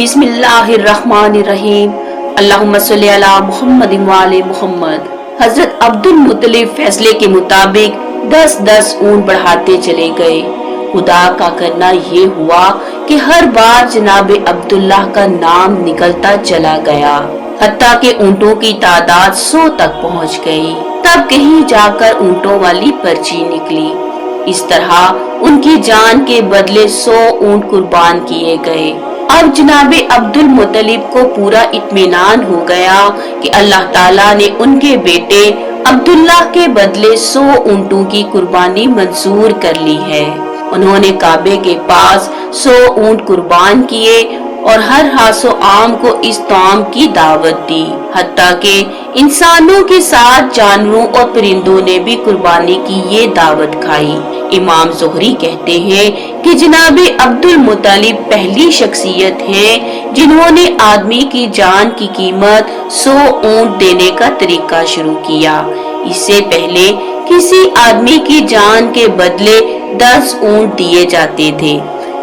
बिस्मिल्लाहिर्रहमानिर्रहीम। अल्लाहुम्मा सल्ली अला मुहम्मद व आले मुहम्मद। हजरत अब्दुल मुत्तलिब फैसले के मुताबिक 10-10 ऊंट बढ़ाते चले गए। खुदा का करना ये हुआ कि हर बार जनाब अब्दुल्लाह का नाम निकलता चला गया, हत्ता के ऊंटों की तादाद 100 तक पहुंच गई। तब कहीं जाकर ऊंटों वाली पर्ची निकली। इस तरह उनकी जान के बदले 100 ऊंट कुर्बान किए गए। अब जनाबे अब्दुल मुत्तलिब को पूरा इत्मीनान हो गया कि अल्लाह ताला ने उनके बेटे अब्दुल्लाह के बदले 100 ऊंटों की कुर्बानी मंजूर कर ली है। उन्होंने काबे के पास 100 ऊंट कुर्बान किए और हर हासो आम को इस ताम की दावत दी। हत्ता के इंसानों के साथ जानवरों और परिंदों ने भी कुर्बानी की ये दावत खाई। इमाम ज़ुहरी कहते हैं कि जनाबे अब्दुल मुत्तलिब पहली शख्सियत हैं जिन्होंने आदमी की जान की कीमत 100 ऊंट देने का तरीका शुरू किया। इससे पहले किसी आदमी की जान के बदले 10 ऊंट दिए जाते थे।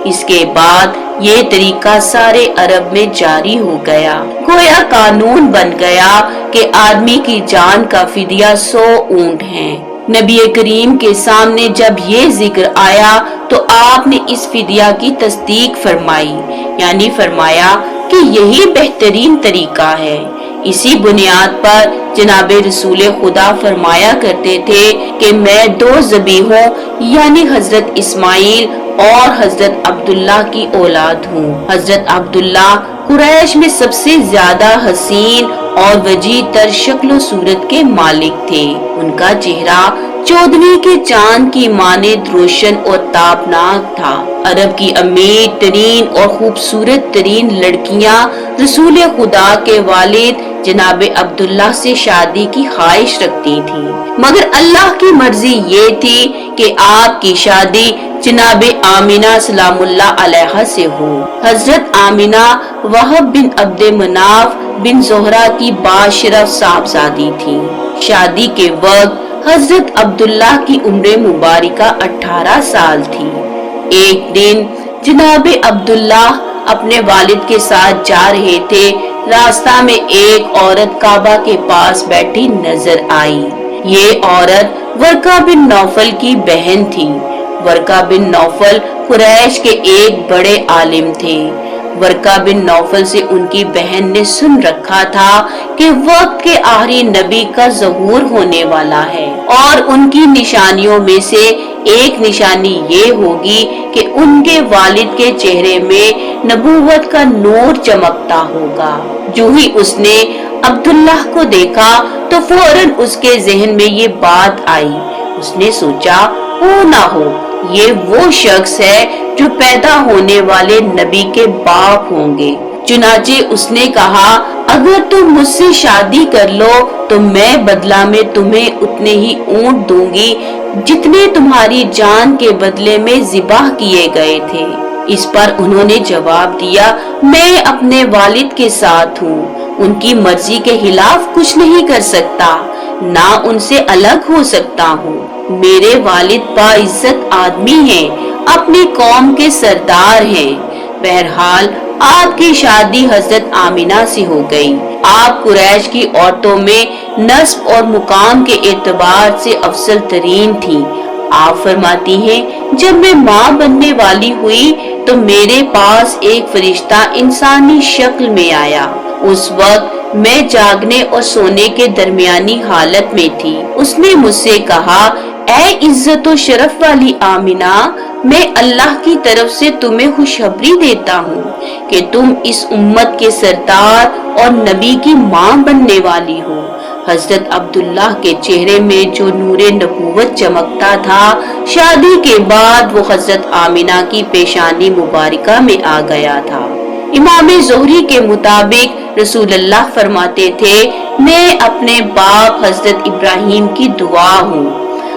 इसके बाद ये तरीका सारे अरब में जारी हो गया। गोया कानून बन गया कि आदमी की जान का फिदिया 100 ऊंट है। नबी करीम के सामने जब ये जिक्र आया तो आपने इस फिदिया की तस्दीक फरमाई, यानी फरमाया कि यही बेहतरीन तरीका है। इसी बुनियाद पर जनाबे रसूल खुदा फरमाया करते थे कि मैं 2 ज़बीहों यानी हजरत इस्माइल और हजरत अब्दुल्लाह की औलाद हूँ। हजरत अब्दुल्लाह कुरैश में सबसे ज्यादा हसीन और वजी तर शक्ल सूरत के मालिक थे। उनका चेहरा 14वीं के चांद की मानिंद रोशन और ताबनाक था। अरब की अमीर तरीन और खूबसूरत तरीन लड़कियां रसूल खुदा के वालिद जनाबे अब्दुल्लाह से शादी की ख्वाहिश रखती थी, मगर अल्लाह की मर्जी ये थी कि आपकी शादी जनाबे आमिना सलामुल्लाह अलैहा से हो। हजरत आमिना वहब बिन अब्दे मनाफ बिन जोहरा की बाशरफ साहबजादी थी। शादी के वक्त हजरत अब्दुल्लाह की उम्र मुबारिका 18 साल थी। एक दिन जनाबे अब्दुल्लाह अपने वालिद के साथ जा रहे थे। रास्ता में एक औरत काबा के पास बैठी नजर आई। ये औरत वर्का बिन नौफल की बहन थी। वर्का बिन नौफल कुरैश के एक बड़े आलिम थे। वर्का बिन नौफल से उनकी बहन ने सुन रखा था कि वक्त के आखिरी नबी का ज़हूर होने वाला है और उनकी निशानियों में से एक निशानी ये होगी कि उनके वालिद के चेहरे में नबूवत का नूर चमकता होगा। जो ही उसने अब्दुल्लाह को देखा तो फौरन उसके जहन में ये बात आई। उसने सोचा हो ना हो ये वो शख्स है जो पैदा होने वाले नबी के बाप होंगे। चुनाचे उसने कहा, अगर तुम मुझसे शादी कर लो तो मैं बदला में तुम्हें उतने ही ऊंट दूंगी जितने तुम्हारी जान के बदले में ज़िबाह किए गए थे। इस पर उन्होंने जवाब दिया, मैं अपने वालिद के साथ हूँ, उनकी मर्जी के खिलाफ कुछ नहीं कर सकता, ना उनसे अलग हो सकता हूँ। मेरे वालिद बाइज्जत आदमी हैं, अपनी कौम के सरदार हैं। बहरहाल आपकी शादी हजरत आमिना से हो गई। आप कुरैश की औरतों में नस्ब और मुकाम के एतबार से अफजल तरीन थी। आप फरमाती हैं, जब मैं माँ बनने वाली हुई तो मेरे पास एक फरिश्ता इंसानी शक्ल में आया। उस वक्त मैं जागने और सोने के दरमियानी हालत में थी। उसने मुझसे कहा, ऐ इज्जत और शरफ वाली आमिना, मैं अल्लाह की तरफ से तुम्हें खुशखबरी देता हूँ कि तुम इस उम्मत के सरदार और नबी की माँ बनने वाली हो। हजरत अब्दुल्लाह के चेहरे में जो नूरे नबूवत चमकता था, शादी के बाद वो हजरत आमिना की पेशानी मुबारका में आ गया था। इमाम ज़ुहरी के मुताबिक रसूलुल्लाह फरमाते थे, मैं अपने बाप हजरत इब्राहिम की दुआ हूँ,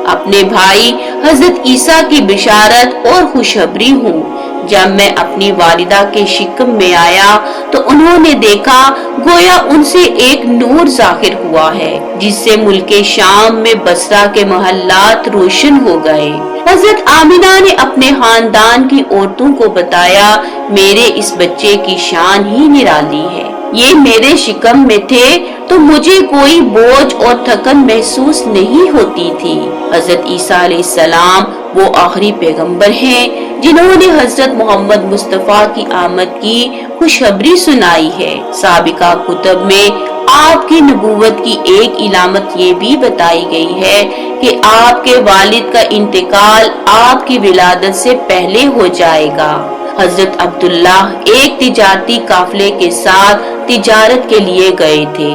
अपने भाई حضرت عیسیٰ کی بشارت اور خوشخبری ہوں۔ جب میں اپنی والدہ کے شکم میں آیا تو انہوں نے دیکھا گویا ان سے ایک نور ظاہر ہوا ہے جس سے ملک شام میں بصرہ کے محلات روشن ہو گئے۔ حضرت آمنہ نے اپنے خاندان کی عورتوں کو بتایا، میرے اس بچے کی شان ہی نرالی ہے۔ یہ میرے شکم میں تھے تو مجھے کوئی بوجھ اور تھکن محسوس نہیں ہوتی تھی۔ حضرت عیسیٰ علیہ السلام وہ آخری پیغمبر ہیں جنہوں نے حضرت محمد مصطفیٰ کی آمد کی خوشخبری سنائی ہے۔ سابقہ کتب میں آپ کی نبوت کی ایک علامت یہ بھی بتائی گئی ہے کہ آپ کے والد کا انتقال آپ کی ولادت سے پہلے ہو جائے گا۔ حضرت عبداللہ ایک تجارتی قافلے کے ساتھ تجارت کے لیے گئے تھے۔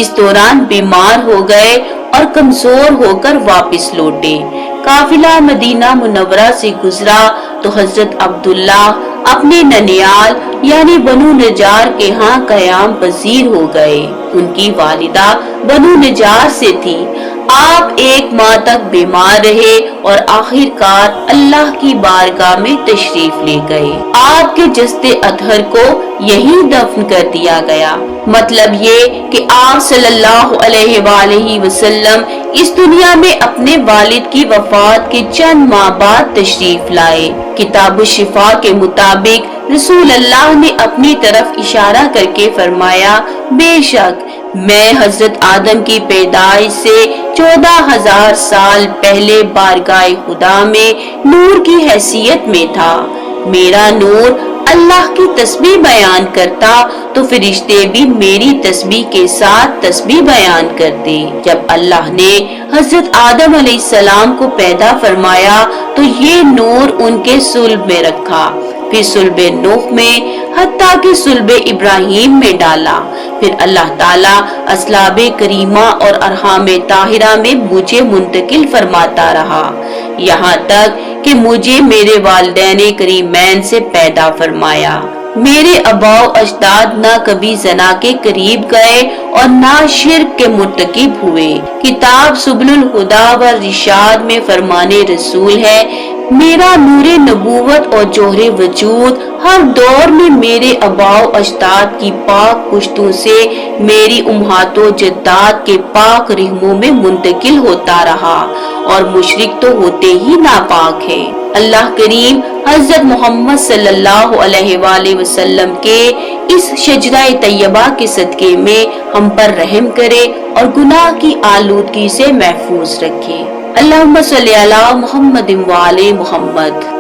اس دوران بیمار ہو گئے اور کمزور ہو کر واپس لوٹے۔ قافلہ مدینہ منورہ سے گزرا تو حضرت عبداللہ اپنے ننیال یعنی بنو نجار کے ہاں قیام پذیر ہو گئے۔ ان کی والدہ بنو نجار سے تھی۔ آپ ایک ماہ تک بیمار رہے اور آخر کار اللہ کی بارگاہ میں تشریف لے گئے۔ آپ کے جسد اطہر کو یہیں دفن کر دیا گیا۔ مطلب یہ کہ آپ صلی اللہ علیہ وآلہ وسلم اس دنیا میں اپنے والد کی وفات کے چند ماہ بعد تشریف لائے۔ کتاب الشفا کے مطابق رسول اللہ نے اپنی طرف اشارہ کر کے فرمایا، بے شک میں حضرت آدم کی پیدائش سے 14,000 سال پہلے بارگاہ خدا میں نور کی حیثیت میں تھا۔ میرا نور اللہ کی تسبیح بیان کرتا تو فرشتے بھی میری تسبیح کے ساتھ تسبیح بیان کرتے۔ جب اللہ نے حضرت آدم علیہ السلام کو پیدا فرمایا تو یہ نور ان کے صلب میں رکھا، پھر صلب نوح میں، حتیٰ کہ صلب ابراہیم میں ڈالا، پھر اللہ تعالیٰ اصلاب کریمہ اور ارحام طاہرہ میں مجھے منتقل فرماتا رہا، یہاں تک کہ مجھے میرے والدین کریمین سے پیدا فرمایا۔ میرے آباء و اجداد نہ کبھی زنا کے قریب گئے اور نہ شرک کے مرتکب ہوئے۔ کتاب سبل الہدی والرشاد میں فرمان رسول ہے، میرا نور نبوت اور جوہر وجود ہر دور میں میرے آباء و اجداد کی پاک پشتوں سے میری امہات و جدات کے پاک رحموں میں منتقل ہوتا رہا، اور مشرک تو ہوتے ہی ناپاک ہے۔ اللہ کریم حضرت محمد صلی اللہ علیہ وآلہ وسلم کے اس شجرہ طیبہ کے صدقے میں ہم پر رحم کرے اور گناہ کی آلودگی سے محفوظ رکھے۔ اللہم صلی علی محمد وآل محمد۔